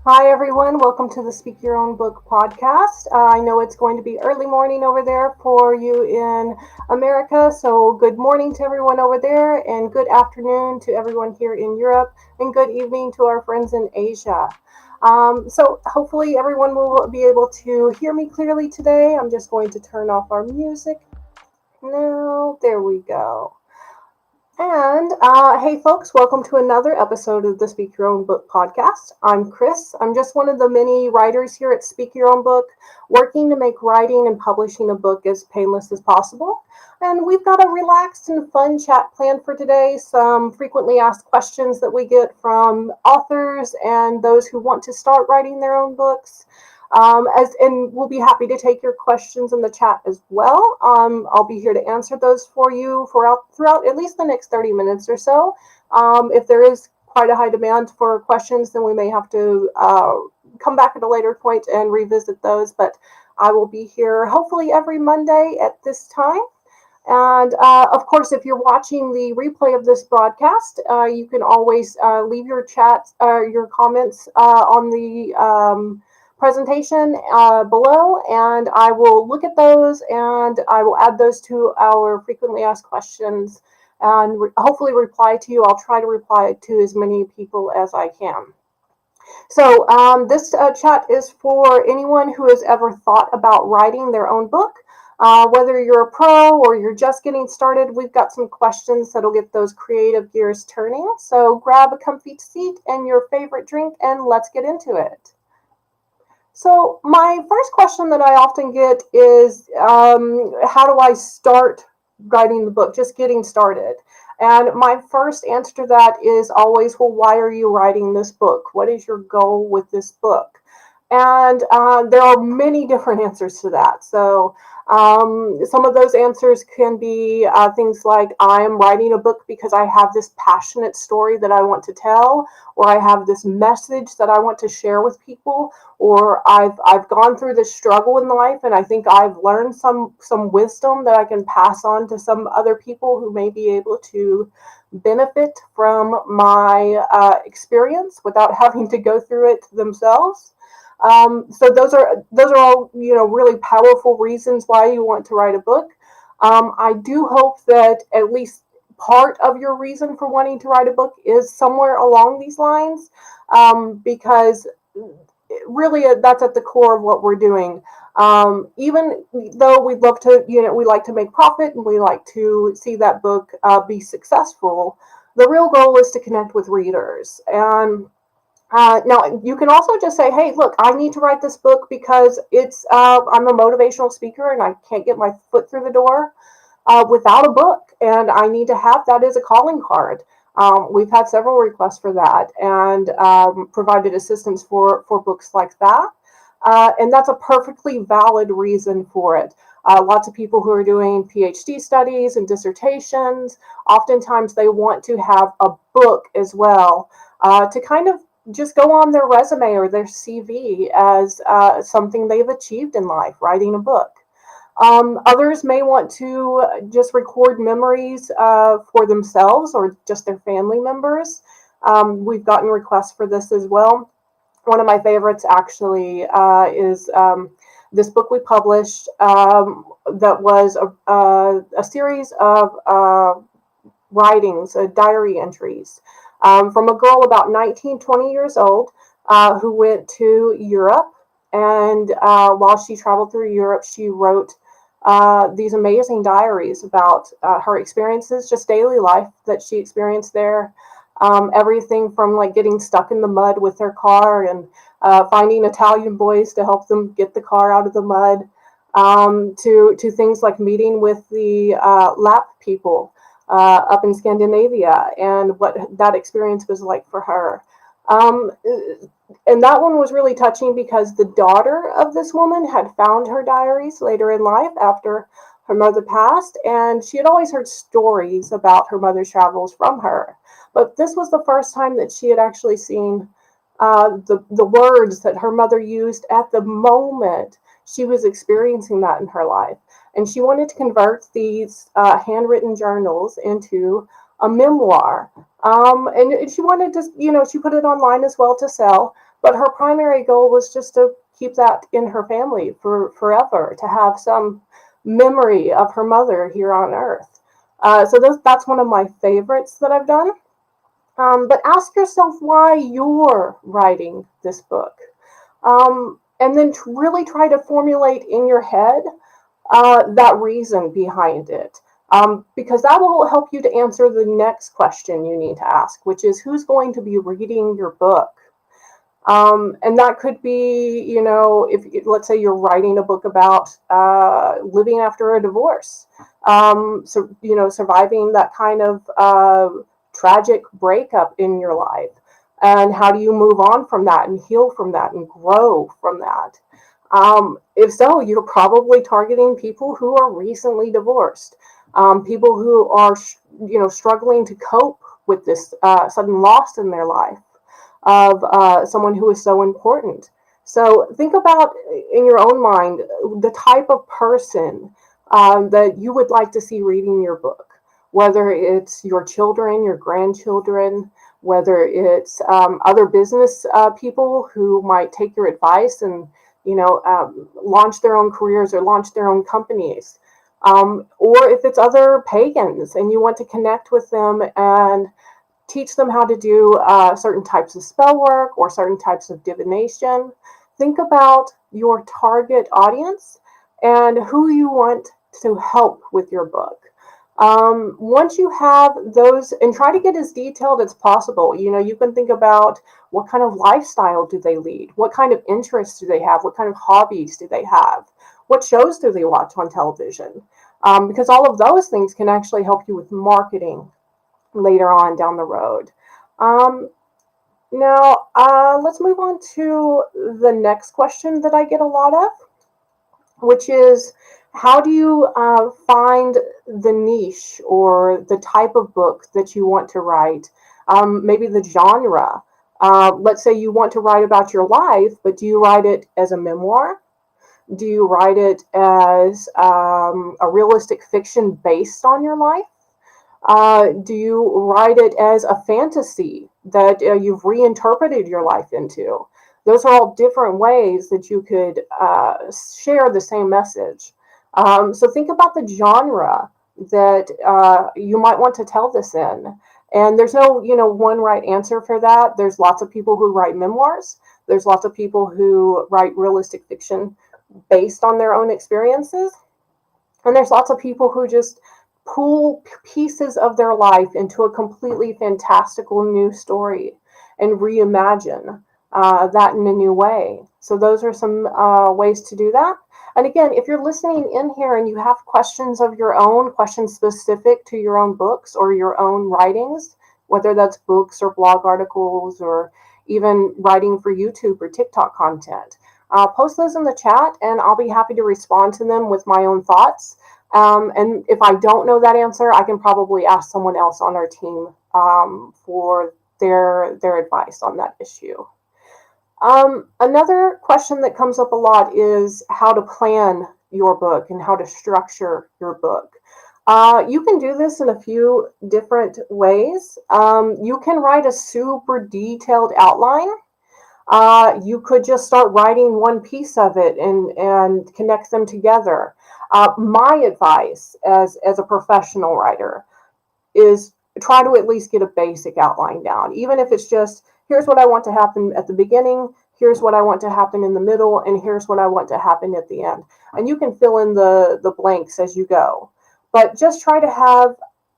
Hi, everyone. Welcome to the Speak Your Own Book podcast. I know it's going to be early morning over there for you in America, so good morning to everyone over there, and good afternoon to everyone here in Europe, and good evening to our friends in Asia. So hopefully everyone will be able to hear me clearly today. I'm just going to turn off our music now. There we go. And hey, folks, welcome to another episode of the Speak Your Own Book podcast. I'm Chris. I'm just one of the many writers here at Speak Your Own Book, working to make writing and publishing a book as painless as possible. And we've got a relaxed and fun chat planned for today, some frequently asked questions that we get from authors and those who want to start writing their own books. And we'll be happy to take your questions in the chat as well. I'll be here to answer those for you throughout at least the next 30 minutes or so. If there is quite a high demand for questions, then we may have to come back at a later point and revisit those. But I will be here hopefully every Monday at this time. And of course, if you're watching the replay of this broadcast, you can always leave your chat or your comments on the presentation below, and I will look at those and I will add those to our frequently asked questions and hopefully reply to you. I'll try to reply to as many people as I can. So this chat is for anyone who has ever thought about writing their own book. Whether you're a pro or you're just getting started, we've got some questions that'll get those creative gears turning. So grab a comfy seat and your favorite drink and let's get into it. So my first question that I often get is, how do I start writing the book, just getting started? And my first answer to that is always, well, why are you writing this book? What is your goal with this book? And there are many different answers to that. So some of those answers can be things like, I am writing a book because I have this passionate story that I want to tell, or I have this message that I want to share with people, or I've gone through this struggle in life and I think I've learned some wisdom that I can pass on to some other people who may be able to benefit from my experience without having to go through it themselves. So those are all, really powerful reasons why you want to write a book. I do hope that at least part of your reason for wanting to write a book is somewhere along these lines, because really that's at the core of what we're doing. Even though we'd love to, we like to make profit and we like to see that book be successful, the real goal is to connect with readers. And now, you can also just say, hey, look, I need to write this book because I'm a motivational speaker and I can't get my foot through the door without a book. And I need to have that as a calling card. We've had several requests for that and provided assistance for books like that. And that's a perfectly valid reason for it. Lots of people who are doing PhD studies and dissertations, oftentimes they want to have a book as well to kind of just go on their resume or their CV as something they've achieved in life, writing a book. Others may want to just record memories for themselves or just their family members. We've gotten requests for this as well. One of my favorites actually is this book we published that was a series of writings, diary entries from a girl about 19, 20 years old who went to Europe. And while she traveled through Europe, she wrote these amazing diaries about her experiences, just daily life that she experienced there. Everything from like getting stuck in the mud with her car and finding Italian boys to help them get the car out of the mud, to things like meeting with the Lap people up in Scandinavia and what that experience was like for her. And that one was really touching because the daughter of this woman had found her diaries later in life after her mother passed, and she had always heard stories about her mother's travels from her. But this was the first time that she had actually seen the words that her mother used at the moment she was experiencing that in her life. And she wanted to convert these handwritten journals into a memoir. And she wanted to, she put it online as well to sell. But her primary goal was just to keep that in her family for forever, to have some memory of her mother here on Earth. So that's one of my favorites that I've done. But ask yourself why you're writing this book. And then really try to formulate in your head that reason behind it. Because that will help you to answer the next question you need to ask, which is who's going to be reading your book? And that could be, if let's say you're writing a book about living after a divorce, surviving that kind of tragic breakup in your life. And how do you move on from that and heal from that and grow from that? If so, you're probably targeting people who are recently divorced, people who are, struggling to cope with this sudden loss in their life of someone who is so important. So think about in your own mind the type of person that you would like to see reading your book, whether it's your children, your grandchildren, whether it's other business people who might take your advice and launch their own careers or launch their own companies, or if it's other pagans and you want to connect with them and teach them how to do certain types of spell work or certain types of divination. Think about your target audience and who you want to help with your book. Once you have those, and try to get as detailed as possible. You can think about what kind of lifestyle do they lead? What kind of interests do they have? What kind of hobbies do they have? What shows do they watch on television? Because all of those things can actually help you with marketing later on down the road. Now, let's move on to the next question that I get a lot of, which is, how do you find the niche or the type of book that you want to write? Maybe the genre. Let's say you want to write about your life, but do you write it as a memoir? Do you write it as a realistic fiction based on your life? Do you write it as a fantasy that you've reinterpreted your life into? Those are all different ways that you could share the same message. So think about the genre that you might want to tell this in. And there's no, one right answer for that. There's lots of people who write memoirs. There's lots of people who write realistic fiction based on their own experiences. And there's lots of people who just pull pieces of their life into a completely fantastical new story and reimagine that in a new way. So those are some ways to do that. And again, if you're listening in here and you have questions of your own, questions specific to your own books or your own writings, whether that's books or blog articles or even writing for YouTube or TikTok content, post those in the chat and I'll be happy to respond to them with my own thoughts. And if I don't know that answer, I can probably ask someone else on our team for their advice on that issue. Another question that comes up a lot is how to plan your book and how to structure your book. You can do this in a few different ways. You can write a super detailed outline. You could just start writing one piece of it and connect them together. My advice as a professional writer is try to at least get a basic outline down, even if it's just, here's what I want to happen at the beginning, here's what I want to happen in the middle, and here's what I want to happen at the end. And you can fill in the blanks as you go. But just try to have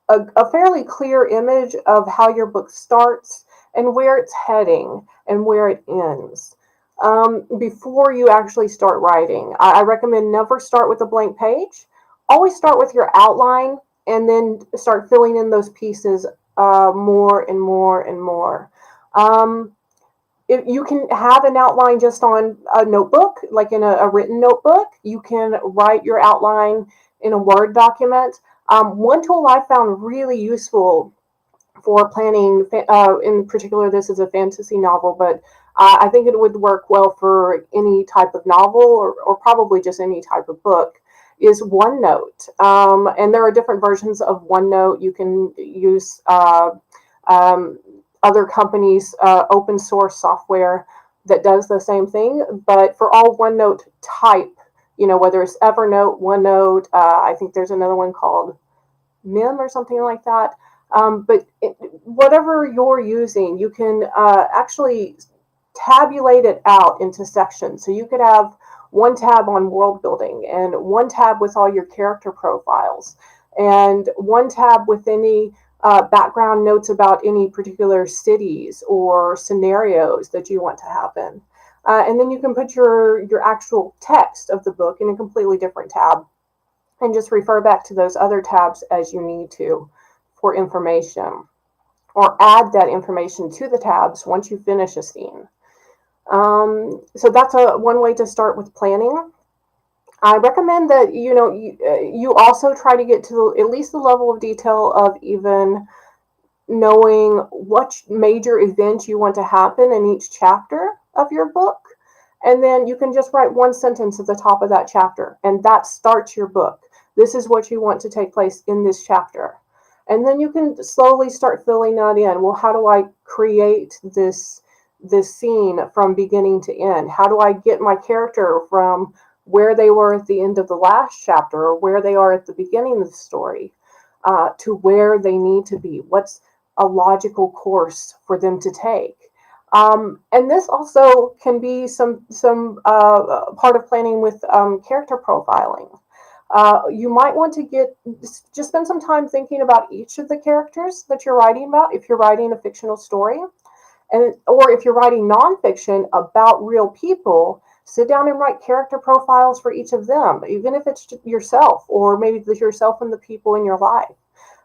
a fairly clear image of how your book starts and where it's heading and where it ends before you actually start writing. I recommend never start with a blank page. Always start with your outline and then start filling in those pieces more and more and more. If you can have an outline just on a notebook, like in a written notebook. You can write your outline in a Word document. One tool I found really useful for planning, in particular, this is a fantasy novel, but I think it would work well for any type of novel or probably just any type of book, is OneNote. And there are different versions of OneNote. You can use other companies' open source software that does the same thing, but for all OneNote type, whether it's Evernote, OneNote, I think there's another one called MIM or something like that. But whatever you're using, you can actually tabulate it out into sections. So you could have one tab on world building, and one tab with all your character profiles, and one tab with any background notes about any particular cities or scenarios that you want to happen. And then you can put your actual text of the book in a completely different tab, and just refer back to those other tabs as you need to for information, or add that information to the tabs once you finish a scene. So that's one way to start with planning. I recommend that you also try to get to at least the level of detail of even knowing what major events you want to happen in each chapter of your book. And then you can just write one sentence at the top of that chapter, and that starts your book. This is what you want to take place in this chapter. And then you can slowly start filling that in. Well, how do I create this scene from beginning to end? How do I get my character from where they were at the end of the last chapter, or where they are at the beginning of the story, to where they need to be? What's a logical course for them to take? And this also can be some part of planning with character profiling. You might want to just spend some time thinking about each of the characters that you're writing about, if you're writing a fictional story, or if you're writing nonfiction about real people. Sit down and write character profiles for each of them, even if it's yourself, or maybe yourself and the people in your life.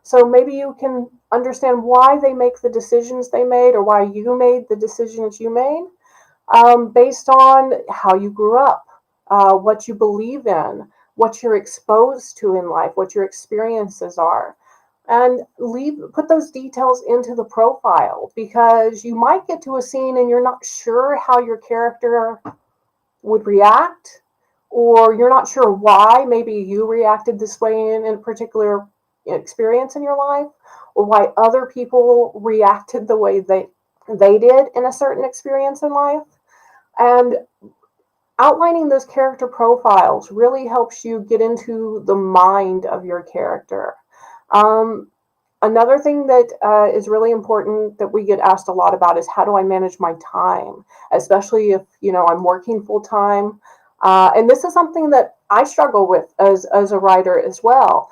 So maybe you can understand why they make the decisions they made, or why you made the decisions you made, based on how you grew up, what you believe in, what you're exposed to in life, what your experiences are. And put those details into the profile, because you might get to a scene and you're not sure how your character would react, or you're not sure why maybe you reacted this way in a particular experience in your life, or why other people reacted the way they did in a certain experience in life. And outlining those character profiles really helps you get into the mind of your character. Another thing that is really important that we get asked a lot about is, how do I manage my time, especially if I'm working full time. And this is something that I struggle with as a writer as well,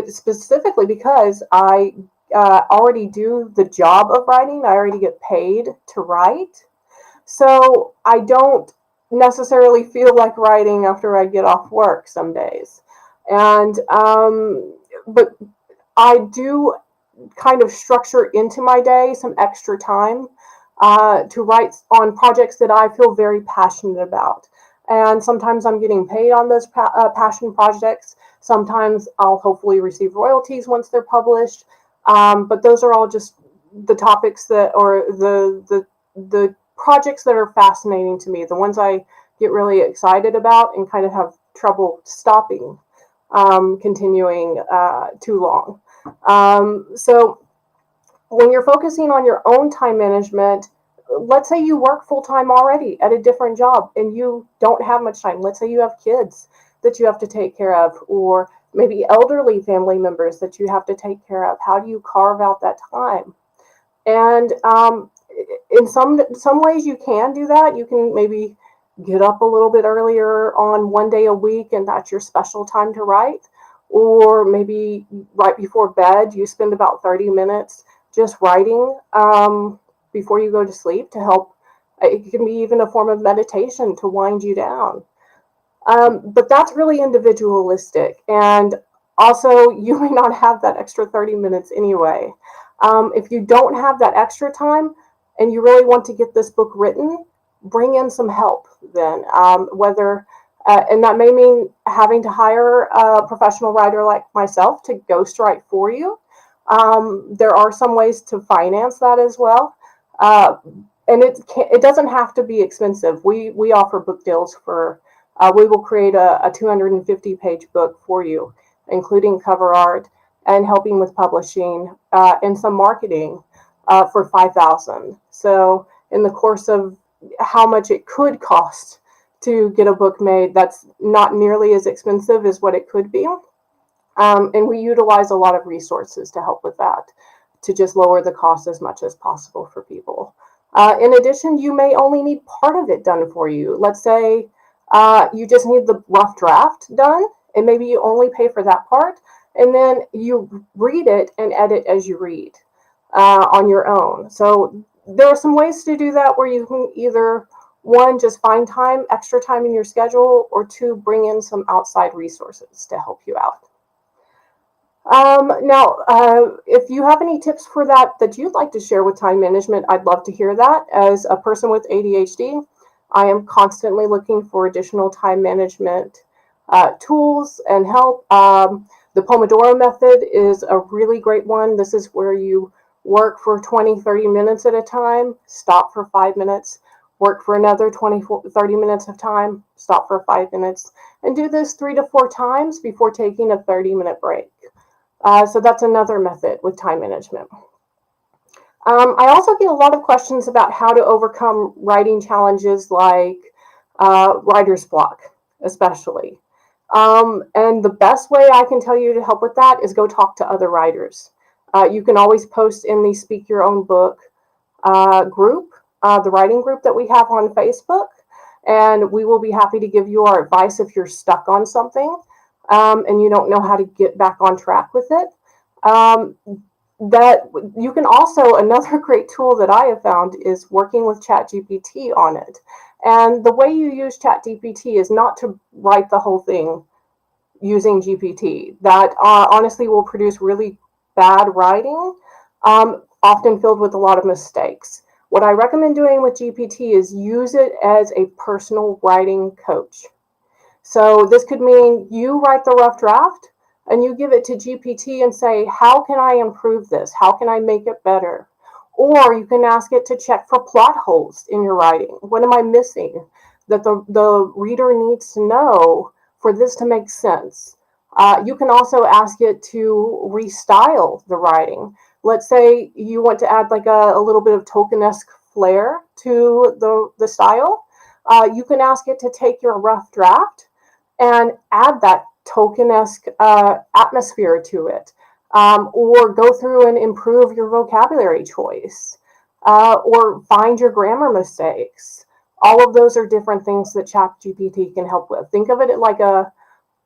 specifically because I already do the job of writing. I already get paid to write, so I don't necessarily feel like writing after I get off work some days. And but I do kind of structure into my day some extra time to write on projects that I feel very passionate about. And sometimes I'm getting paid on those passion projects. Sometimes I'll hopefully receive royalties once they're published. But those are all just the topics that, or the projects that are fascinating to me, the ones I get really excited about and kind of have trouble stopping continuing too long. So when you're focusing on your own time management, let's say you work full-time already at a different job and you don't have much time. Let's say you have kids that you have to take care of, or maybe elderly family members that you have to take care of. How do you carve out that time? And in some ways you can do that. You can maybe get up a little bit earlier on one day a week, and that's your special time to write. Or maybe right before bed, you spend about 30 minutes just writing before you go to sleep to help. It can be even a form of meditation to wind you down. But that's really individualistic. And also, you may not have that extra 30 minutes anyway. If you don't have that extra time and you really want to get this book written, bring in some help then. And that may mean having to hire a professional writer like myself to ghostwrite for you. There are some ways to finance that as well. And it doesn't have to be expensive. We offer book deals for, we will create a 250-page book for you, including cover art and helping with publishing and some marketing for $5,000. So in the course of how much it could cost to get a book made that's not nearly as expensive as what it could be. And we utilize a lot of resources to help with that, to just lower the cost as much as possible for people. In addition, you may only need part of it done for you. Let's say you just need the rough draft done, and maybe you only pay for that part, and then you read it and edit as you read on your own. So there are some ways to do that where you can either, one, just find time, extra time in your schedule, or two, bring in some outside resources to help you out. If you have any tips for that you'd like to share with time management, I'd love to hear that. As a person with ADHD, I am constantly looking for additional time management tools and help. The Pomodoro method is a really great one. This is where you work for 20, 30 minutes at a time, stop for 5 minutes, work for another 20, 30 minutes of time, stop for 5 minutes, and do this 3 to 4 times before taking a 30-minute break. So that's another method with time management. I also get a lot of questions about how to overcome writing challenges like writer's block, especially. And the best way I can tell you to help with that is go talk to other writers. You can always post in the Speak Your Own Book group, the writing group that we have on Facebook, and we will be happy to give you our advice if you're stuck on something. And you don't know how to get back on track with it. That you can also, another great tool that I have found is working with ChatGPT on it. And the way you use ChatGPT is not to write the whole thing using GPT. That honestly will produce really bad writing, often filled with a lot of mistakes. What I recommend doing with GPT is use it as a personal writing coach. So this could mean you write the rough draft and you give it to GPT and say, how can I improve this? How can I make it better? Or you can ask it to check for plot holes in your writing. What am I missing that the reader needs to know for this to make sense? You can also ask it to restyle the writing. Let's say you want to add like a little bit of Tolkien-esque flair to the style. You can ask it to take your rough draft and add that Tolkien-esque atmosphere to it, or go through and improve your vocabulary choice, or find your grammar mistakes. All of those are different things that ChatGPT can help with. Think of it like a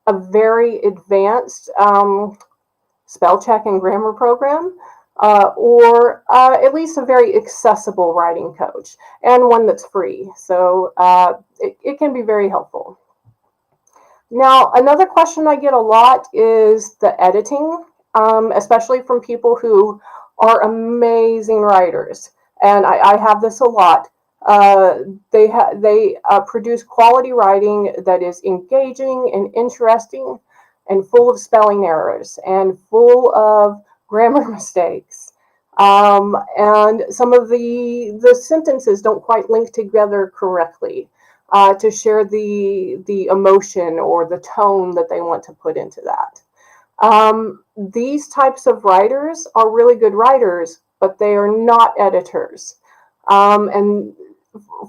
very advanced spell check and grammar program, or at least a very accessible writing coach, and one that's free. So it can be very helpful. Now, another question I get a lot is the editing, especially from people who are amazing writers. And I have this a lot. They produce quality writing that is engaging and interesting and full of spelling errors and full of grammar mistakes. And some of the sentences don't quite link together correctly. To share the emotion or the tone that they want to put into that. These types of writers are really good writers, but they are not editors. And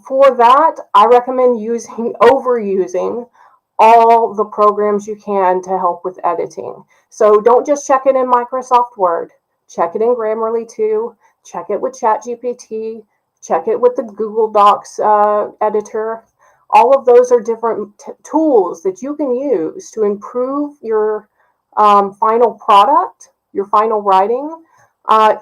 for that, I recommend overusing all the programs you can to help with editing. So don't just check it in Microsoft Word. Check it in Grammarly too. Check it with ChatGPT. Check it with the Google Docs editor. All of those are different tools that you can use to improve your final product, your final writing,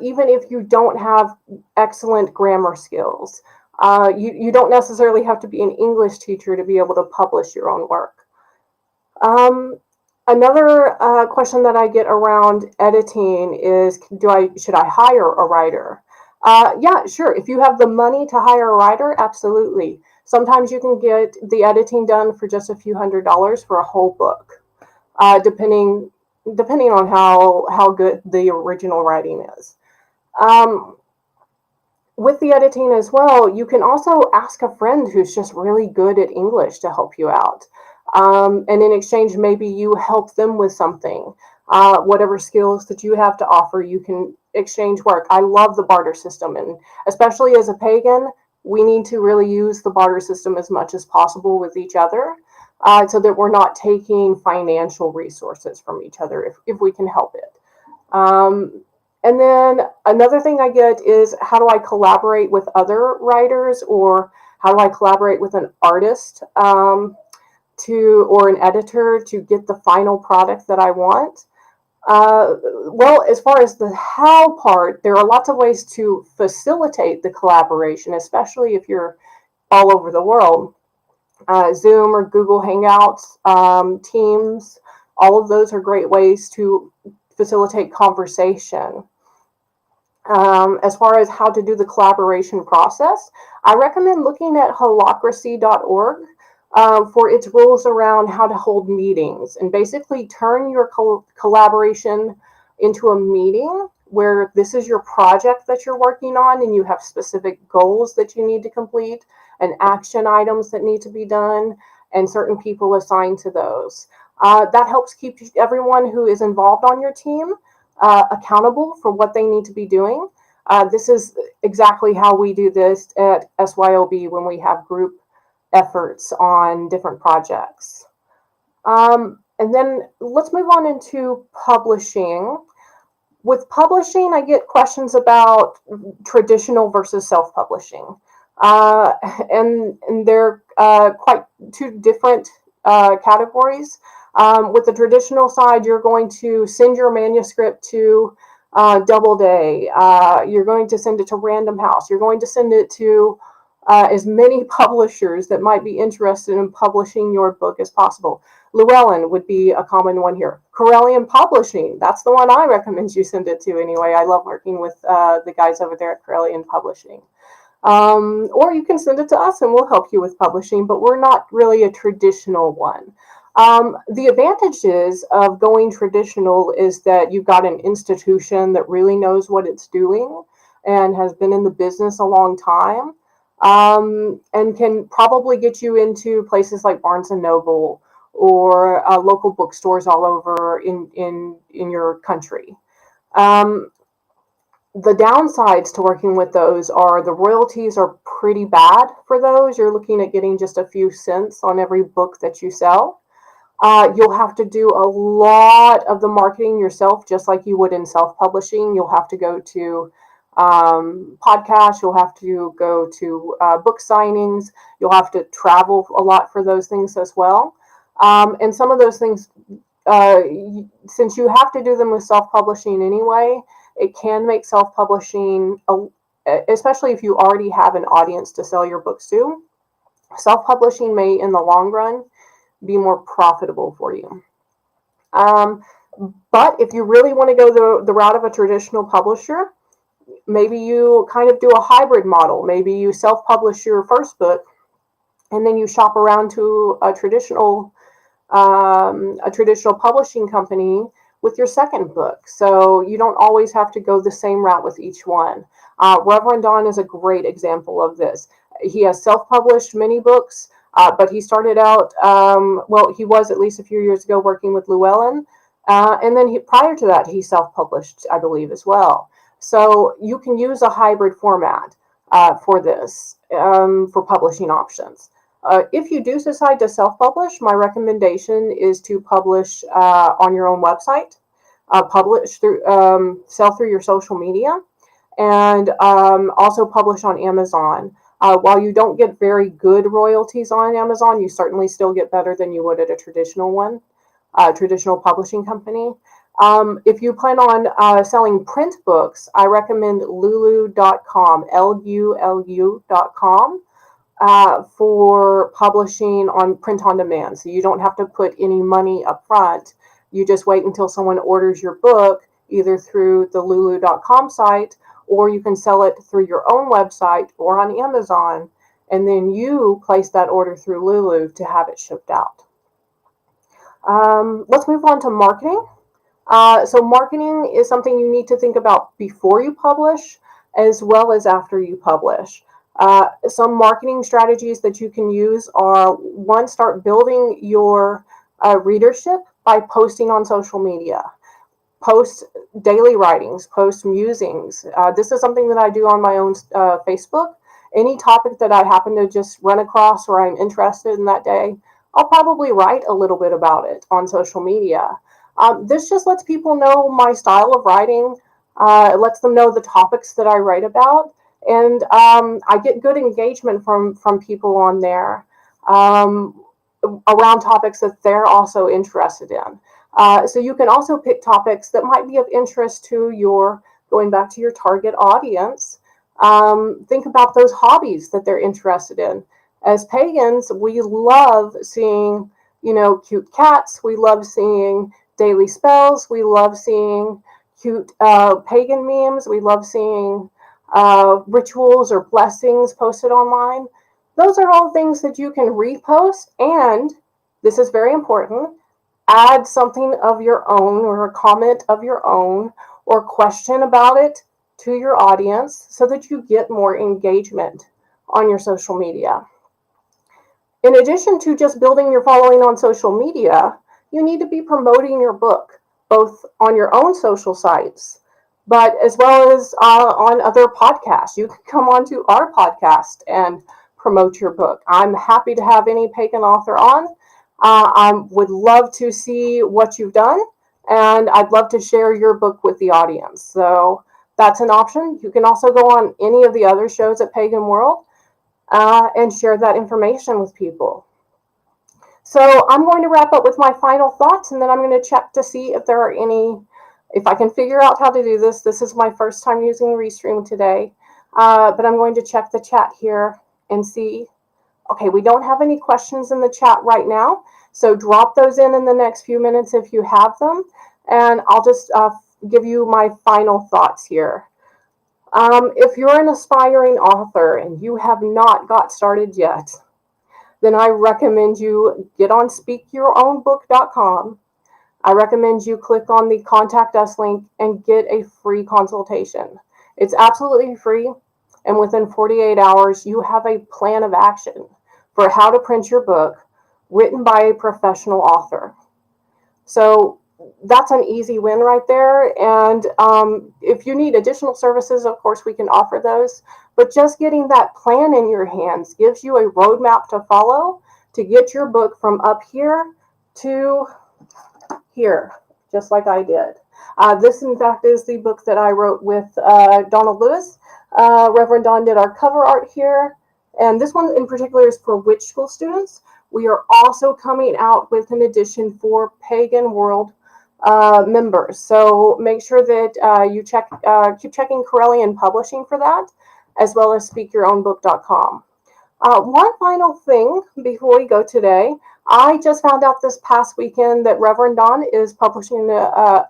even if you don't have excellent grammar skills. You don't necessarily have to be an English teacher to be able to publish your own work. Another question that I get around editing is, should I hire a writer? Yeah, sure. If you have the money to hire a writer, absolutely. Sometimes you can get the editing done for just a few $100s for a whole book, depending on how good the original writing is. With the editing as well, you can also ask a friend who's just really good at English to help you out. And in exchange, maybe you help them with something. Whatever skills that you have to offer, you can exchange work. I love the barter system, and especially as a pagan, we need to really use the barter system as much as possible with each other, so that we're not taking financial resources from each other if we can help it. And then another thing I get is, how do I collaborate with other writers, or how do I collaborate with an artist or an editor to get the final product that I want? Well, as far as the how part, there are lots of ways to facilitate the collaboration, especially if you're all over the world. Zoom or Google Hangouts, Teams, all of those are great ways to facilitate conversation. As far as how to do the collaboration process, I recommend looking at holacracy.org for its rules around how to hold meetings, and basically turn your collaboration into a meeting where this is your project that you're working on and you have specific goals that you need to complete and action items that need to be done and certain people assigned to those. That helps keep everyone who is involved on your team accountable for what they need to be doing. This is exactly how we do this at SYOB when we have group efforts on different projects. And then let's move on into publishing. With publishing, I get questions about traditional versus self-publishing. And they're quite two different categories. With the traditional side, you're going to send your manuscript to Doubleday. You're going to send it to Random House. You're going to send it to as many publishers that might be interested in publishing your book as possible. Llewellyn would be a common one here. Corellian Publishing, that's the one I recommend you send it to anyway. I love working with the guys over there at Corellian Publishing. Or you can send it to us and we'll help you with publishing, but we're not really a traditional one. The advantages of going traditional is that you've got an institution that really knows what it's doing and has been in the business a long time, and can probably get you into places like Barnes and Noble or local bookstores all over in your country. The downsides to working with those are the royalties are pretty bad for those. You're looking at getting just a few cents on every book that you sell. You'll have to do a lot of the marketing yourself, just like you would in self-publishing. You'll have to go to podcasts. You'll have to go to book signings. You'll have to travel a lot for those things as well. And some of those things, since you have to do them with self-publishing anyway, it can make self-publishing, especially if you already have an audience to sell your books to, self-publishing may, in the long run, be more profitable for you. But if you really want to go the route of a traditional publisher, maybe you kind of do a hybrid model. Maybe you self-publish your first book, and then you shop around to a traditional publishing company with your second book. So you don't always have to go the same route with each one. Reverend Don is a great example of this. He has self-published many books, but he started out, he was at least a few years ago working with Llewellyn. And then prior to that, he self-published, I believe, as well. So you can use a hybrid format for this, for publishing options. If you do decide to self-publish, my recommendation is to publish on your own website, sell through your social media, and also publish on Amazon. While you don't get very good royalties on Amazon, you certainly still get better than you would at a traditional publishing company. If you plan on selling print books, I recommend lulu.com, LULU.com. For publishing on print on demand. So you don't have to put any money up front. You just wait until someone orders your book, either through the lulu.com site, or you can sell it through your own website or on Amazon, and then you place that order through Lulu to have it shipped out. Let's move on to marketing. So marketing is something you need to think about before you publish as well as after you publish. Some marketing strategies that you can use are, one, start building your readership by posting on social media. Post daily writings, post musings. This is something that I do on my own Facebook, any topic that I happen to just run across or I'm interested in that day, I'll probably write a little bit about it on social media. This just lets people know my style of writing. It lets them know the topics that I write about, and I get good engagement from people on there around topics that they're also interested in. So you can also pick topics that might be of interest to going back to your target audience. Think about those hobbies that they're interested in. As pagans, we love seeing, cute cats. We love seeing daily spells. We love seeing cute pagan memes. We love seeing rituals or blessings posted online. Those are all things that you can repost, and this is very important, add something of your own or a comment of your own or question about it to your audience so that you get more engagement on your social media. In addition to just building your following on social media, you need to be promoting your book, both on your own social sites, but as well as on other podcasts. You can come onto our podcast and promote your book. I'm happy to have any pagan author on. I would love to see what you've done, and I'd love to share your book with the audience. So that's an option. You can also go on any of the other shows at Pagan World and share that information with people. So I'm going to wrap up with my final thoughts, and then I'm going to check to see if there are if I can figure out how to do this. This is my first time using Restream today, but I'm going to check the chat here and see. Okay, we don't have any questions in the chat right now, so drop those in the next few minutes if you have them, and I'll just give you my final thoughts here. If you're an aspiring author and you have not got started yet, then I recommend you get on speakyourownbook.com. I recommend you click on the Contact Us link and get a free consultation. It's absolutely free, and within 48 hours, you have a plan of action for how to print your book written by a professional author. So that's an easy win right there. And if you need additional services, of course, we can offer those. But just getting that plan in your hands gives you a roadmap to follow to get your book from up here to here, just like I did. This, in fact, is the book that I wrote with Donald Lewis. Reverend Don did our cover art here. And this one in particular is for witch school students. We are also coming out with an edition for Pagan World members. So make sure that you keep checking Corellian Publishing for that, as well as speakyourownbook.com. One final thing before we go today, I just found out this past weekend that Reverend Don is publishing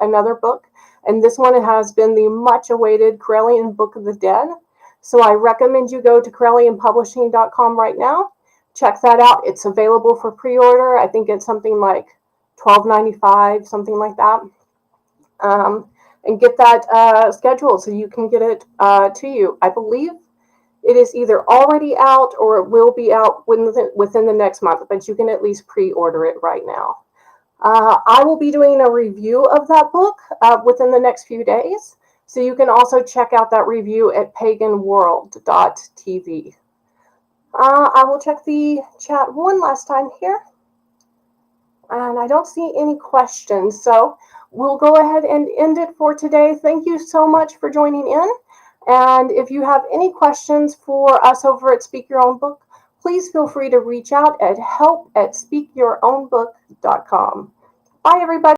another book, and this one has been the much awaited Corellian Book of the Dead. So I recommend you go to CorellianPublishing.com right now. Check that out. It's available for pre-order. I think it's something like $12.95, something like that. And get that scheduled so you can get it to you. I believe it is either already out or it will be out within the next month, but you can at least pre-order it right now. I will be doing a review of that book within the next few days. So you can also check out that review at paganworld.tv. I will check the chat one last time here. And I don't see any questions. So we'll go ahead and end it for today. Thank you so much for joining in. And if you have any questions for us over at Speak Your Own Book, please feel free to reach out at help@speakyourownbook.com. Bye, everybody.